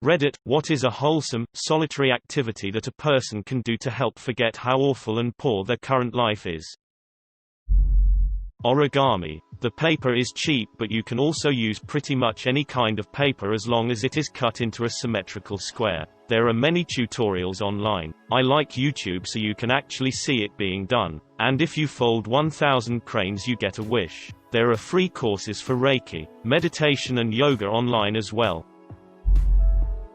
Reddit, what is a wholesome, solitary activity that a person can do to help forget how awful and poor their current life is? Origami. The paper is cheap, but you can also use pretty much any kind of paper as long as it is cut into a symmetrical square. There are many tutorials online. I like YouTube so you can actually see it being done. And if you fold 1,000 cranes you get a wish. There are free courses for Reiki, meditation and yoga online as well.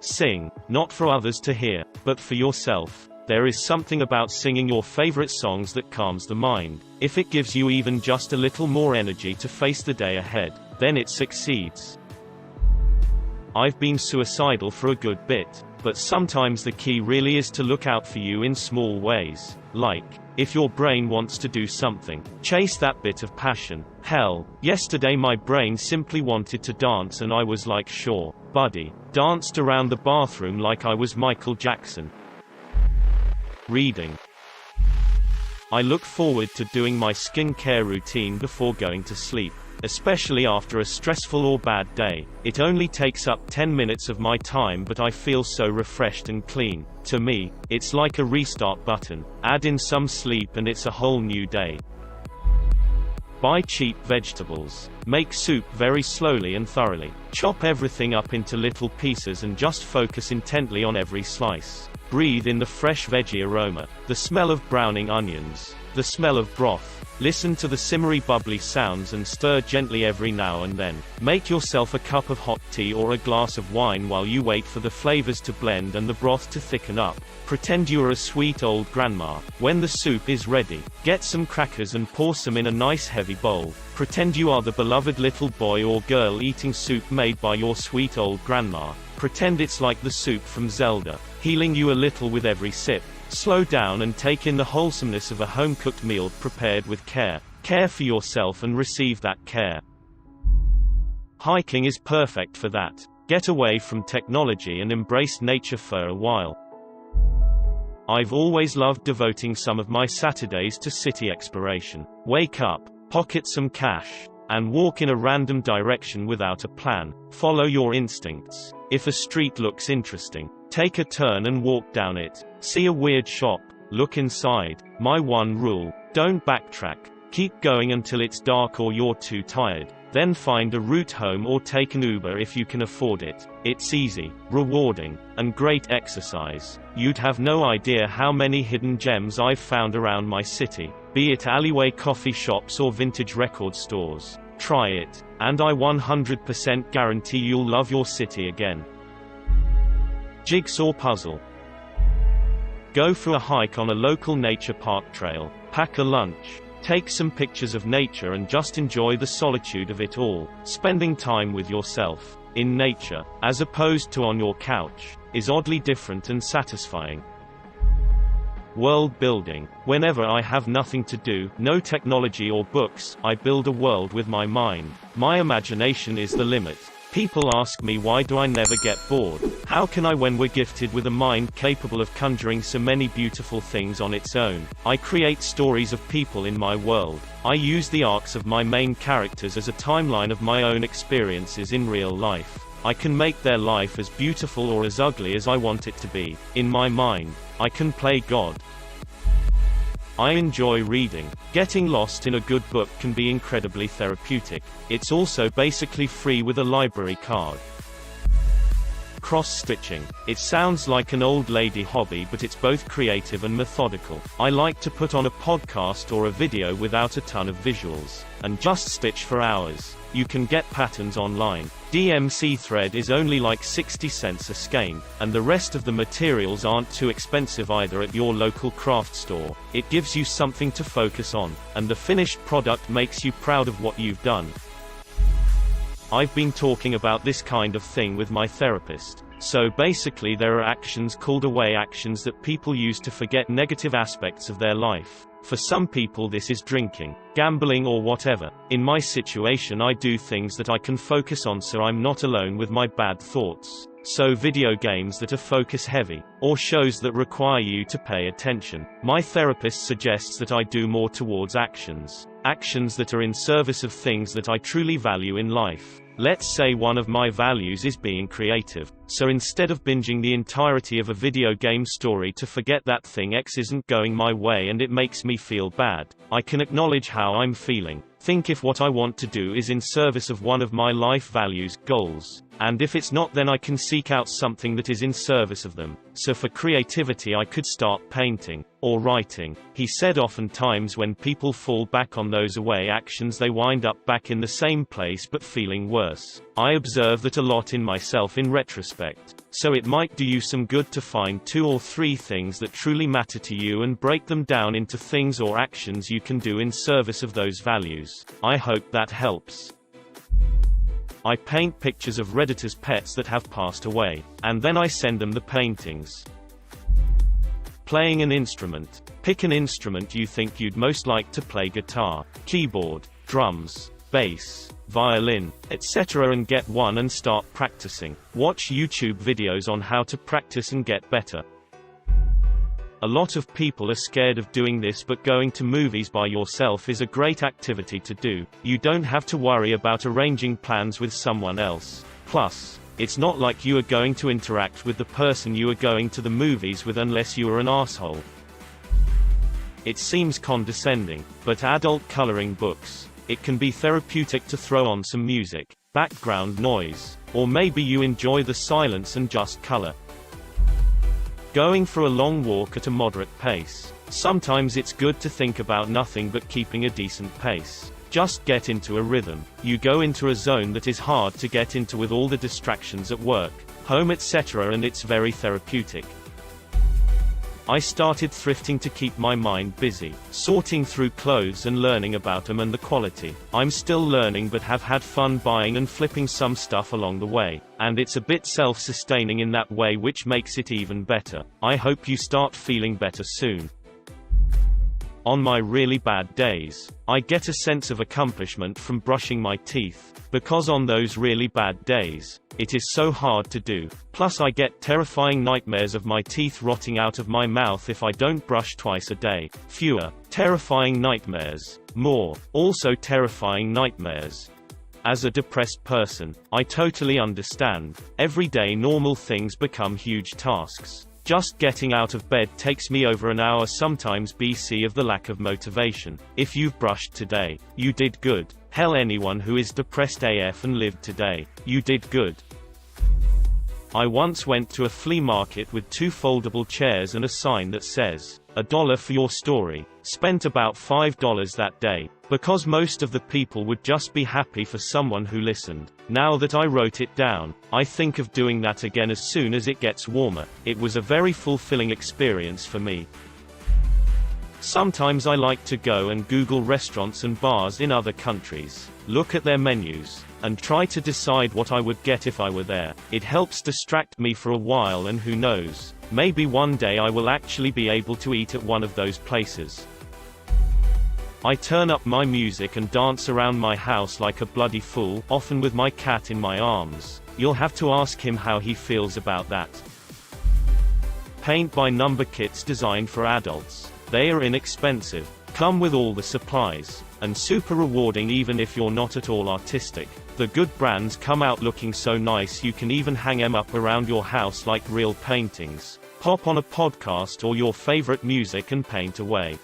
Sing. Not for others to hear, but for yourself. There is something about singing your favorite songs that calms the mind. If it gives you even just a little more energy to face the day ahead, then it succeeds. I've been suicidal for a good bit, but sometimes the key really is to look out for you in small ways. Like, if your brain wants to do something, chase that bit of passion. Hell, yesterday my brain simply wanted to dance and I was like, sure, buddy. Danced around the bathroom like I was Michael Jackson. Reading. I look forward to doing my skincare routine before going to sleep, especially after a stressful or bad day. It only takes up 10 minutes of my time, but I feel so refreshed and clean. To me, it's like a restart button. Add in some sleep and it's a whole new day. Buy cheap vegetables. Make soup very slowly and thoroughly. Chop everything up into little pieces and just focus intently on every slice. Breathe in the fresh veggie aroma, the smell of browning onions, the smell of broth. Listen to the simmery bubbly sounds and stir gently every now and then. Make yourself a cup of hot tea or a glass of wine while you wait for the flavors to blend and the broth to thicken up. Pretend you are a sweet old grandma. When the soup is ready, get some crackers and pour some in a nice heavy bowl. Pretend you are the beloved little boy or girl eating soup made by your sweet old grandma. Pretend it's like the soup from Zelda, healing you a little with every sip. Slow down and take in the wholesomeness of a home-cooked meal prepared with care. Care for yourself and receive that care. Hiking is perfect for that. Get away from technology and embrace nature for a while. I've always loved devoting some of my Saturdays to city exploration. Wake up, pocket some cash, and walk in a random direction without a plan. Follow your instincts. If a street looks interesting, take a turn and walk down it. See a weird shop, look inside. My one rule: don't backtrack. Keep going until it's dark or you're too tired. Then find a route home or take an Uber if you can afford it. It's easy, rewarding, and great exercise. You'd have no idea how many hidden gems I've found around my city, be it alleyway coffee shops or vintage record stores. Try it, and I 100% guarantee you'll love your city again. Jigsaw puzzle. Go for a hike on a local nature park trail. Pack a lunch. Take some pictures of nature and just enjoy the solitude of it all. Spending time with yourself, in nature, as opposed to on your couch, is oddly different and satisfying. World building. Whenever I have nothing to do, no technology or books, I build a world with my mind. My imagination is the limit. People ask me, why do I never get bored? How can I when we're gifted with a mind capable of conjuring so many beautiful things on its own? I create stories of people in my world. I use the arcs of my main characters as a timeline of my own experiences in real life. I can make their life as beautiful or as ugly as I want it to be. In my mind, I can play God. I enjoy reading. Getting lost in a good book can be incredibly therapeutic. It's also basically free with a library card. Cross-stitching. It sounds like an old lady hobby, but it's both creative and methodical. I like to put on a podcast or a video without a ton of visuals, and just stitch for hours. You can get patterns online. DMC thread is only like 60 cents a skein, and the rest of the materials aren't too expensive either at your local craft store. It gives you something to focus on, and the finished product makes you proud of what you've done. I've been talking about this kind of thing with my therapist. So basically there are actions called away actions that people use to forget negative aspects of their life. For some people this is drinking, gambling or whatever. In my situation I do things that I can focus on so I'm not alone with my bad thoughts. So video games that are focus heavy, or shows that require you to pay attention. My therapist suggests that I do more towards actions that are in service of things that I truly value in life. Let's say one of my values is being creative. So instead of binging the entirety of a video game story to forget that thing X isn't going my way and it makes me feel bad, I can acknowledge how I'm feeling. Think if what I want to do is in service of one of my life values, goals. And if it's not, then I can seek out something that is in service of them. So for creativity I could start painting. Or writing. He said oftentimes when people fall back on those away actions they wind up back in the same place but feeling worse. I observe that a lot in myself in retrospect. So it might do you some good to find 2 or 3 things that truly matter to you and break them down into things or actions you can do in service of those values. I hope that helps. I paint pictures of Redditors' pets that have passed away, and then I send them the paintings. Playing an instrument. Pick an instrument you think you'd most like to play: guitar, keyboard, drums, bass, violin, etc., and get one and start practicing. Watch YouTube videos on how to practice and get better. A lot of people are scared of doing this, but going to movies by yourself is a great activity to do. You don't have to worry about arranging plans with someone else. Plus, it's not like you are going to interact with the person you are going to the movies with unless you are an asshole. It seems condescending, but adult coloring books. It can be therapeutic to throw on some music, background noise, or maybe you enjoy the silence and just color. Going for a long walk at a moderate pace. Sometimes it's good to think about nothing but keeping a decent pace. Just get into a rhythm. You go into a zone that is hard to get into with all the distractions at work, home, etc., and it's very therapeutic. I started thrifting to keep my mind busy, sorting through clothes and learning about them and the quality. I'm still learning but have had fun buying and flipping some stuff along the way, and it's a bit self-sustaining in that way, which makes it even better. I hope you start feeling better soon. On my really bad days, I get a sense of accomplishment from brushing my teeth, because on those really bad days, it is so hard to do. Plus I get terrifying nightmares of my teeth rotting out of my mouth if I don't brush twice a day. Fewer terrifying nightmares. More also terrifying nightmares. As a depressed person, I totally understand. Everyday normal things become huge tasks. Just getting out of bed takes me over an hour sometimes BC of the lack of motivation. If you've brushed today, you did good. Hell, anyone who is depressed AF and lived today, you did good. I once went to a flea market with 2 foldable chairs and a sign that says, $1 for your story. Spent about $5 that day, because most of the people would just be happy for someone who listened. Now that I wrote it down, I think of doing that again as soon as it gets warmer. It was a very fulfilling experience for me. Sometimes I like to go and Google restaurants and bars in other countries, look at their menus, and try to decide what I would get if I were there. It helps distract me for a while, and who knows, maybe one day I will actually be able to eat at one of those places. I turn up my music and dance around my house like a bloody fool, often with my cat in my arms. You'll have to ask him how he feels about that. Paint by number kits designed for adults. They are inexpensive, come with all the supplies, and super rewarding even if you're not at all artistic. The good brands come out looking so nice you can even hang them up around your house like real paintings. Pop on a podcast or your favorite music and paint away.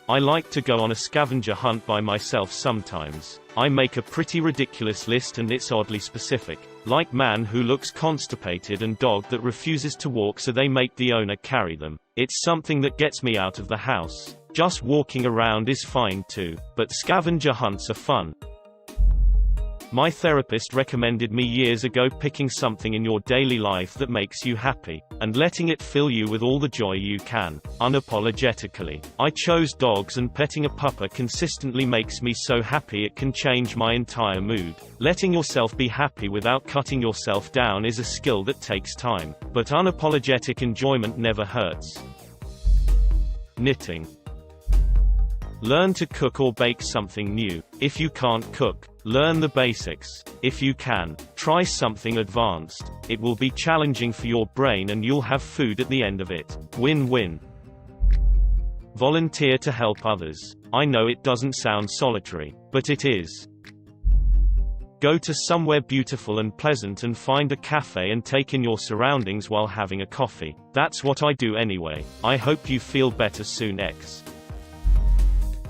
I like to go on a scavenger hunt by myself sometimes. I make a pretty ridiculous list and it's oddly specific. Like man who looks constipated and dog that refuses to walk so they make the owner carry them. It's something that gets me out of the house. Just walking around is fine too, but scavenger hunts are fun. My therapist recommended me years ago picking something in your daily life that makes you happy, and letting it fill you with all the joy you can, unapologetically. I chose dogs, and petting a pupper consistently makes me so happy it can change my entire mood. Letting yourself be happy without cutting yourself down is a skill that takes time, but unapologetic enjoyment never hurts. Knitting. Learn to cook or bake something new. If you can't cook, learn the basics. If you can, try something advanced. It will be challenging for your brain and you'll have food at the end of it. Win-win. Volunteer to help others. I know it doesn't sound solitary, but it is. Go to somewhere beautiful and pleasant and find a cafe and take in your surroundings while having a coffee. That's what I do anyway. I hope you feel better soon. X.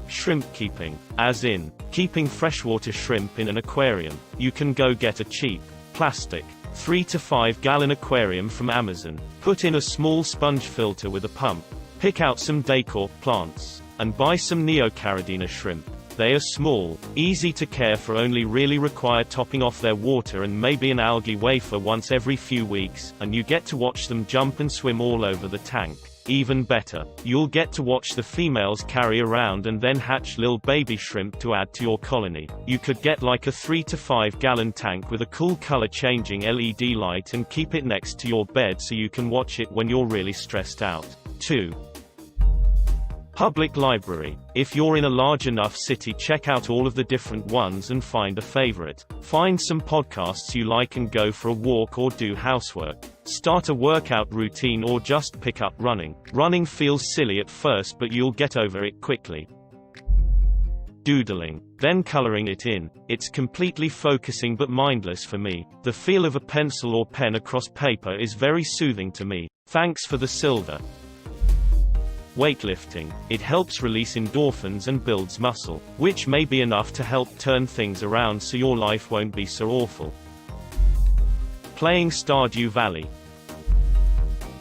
Shrimp keeping. As in, keeping freshwater shrimp in an aquarium. You can go get a cheap, plastic, 3 to 5 gallon aquarium from Amazon. Put in a small sponge filter with a pump. Pick out some decor plants, and buy some Neocaridina shrimp. They are small, easy to care for, only really require topping off their water and maybe an algae wafer once every few weeks, and you get to watch them jump and swim all over the tank. Even better, you'll get to watch the females carry around and then hatch little baby shrimp to add to your colony. You could get like a 3 to 5 gallon tank with a cool color changing LED light and keep it next to your bed so you can watch it when you're really stressed out. 2. Public library. If you're in a large enough city, check out all of the different ones and find a favorite. Find some podcasts you like and go for a walk or do housework. Start a workout routine or just pick up running. Running feels silly at first, but you'll get over it quickly. Doodling. Then coloring it in. It's completely focusing but mindless for me. The feel of a pencil or pen across paper is very soothing to me. Thanks for the silver. Weightlifting. It helps release endorphins and builds muscle, which may be enough to help turn things around so your life won't be so awful. Playing Stardew Valley.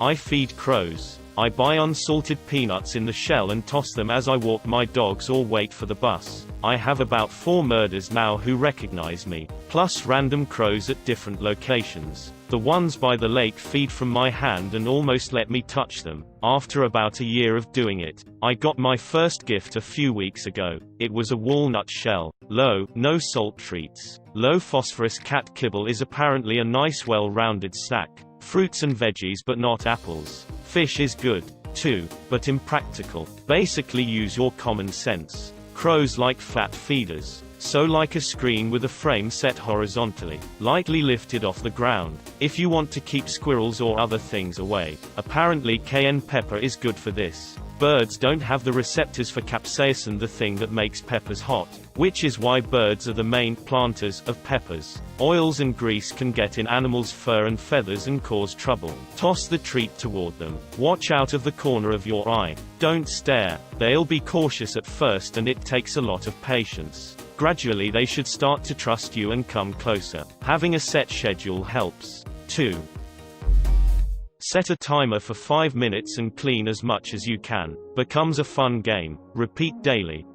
I feed crows. I buy unsalted peanuts in the shell and toss them as I walk my dogs or wait for the bus. I have about 4 murders now who recognize me, plus random crows at different locations. The ones by the lake feed from my hand and almost let me touch them. After about a year of doing it, I got my first gift a few weeks ago. It was a walnut shell. Low, no salt treats. Low phosphorus cat kibble is apparently a nice well-rounded snack. Fruits and veggies but not apples. Fish is good, too, but impractical. Basically use your common sense. Crows like flat feeders. So like a screen with a frame set horizontally, lightly lifted off the ground. If you want to keep squirrels or other things away, apparently cayenne pepper is good for this. Birds don't have the receptors for capsaicin, the thing that makes peppers hot, which is why birds are the main planters of peppers. Oils and grease can get in animals' fur and feathers and cause trouble. Toss the treat toward them. Watch out of the corner of your eye. Don't stare. They'll be cautious at first and it takes a lot of patience. Gradually they should start to trust you and come closer. Having a set schedule helps. 2. Set a timer for 5 minutes and clean as much as you can. Becomes a fun game. Repeat daily.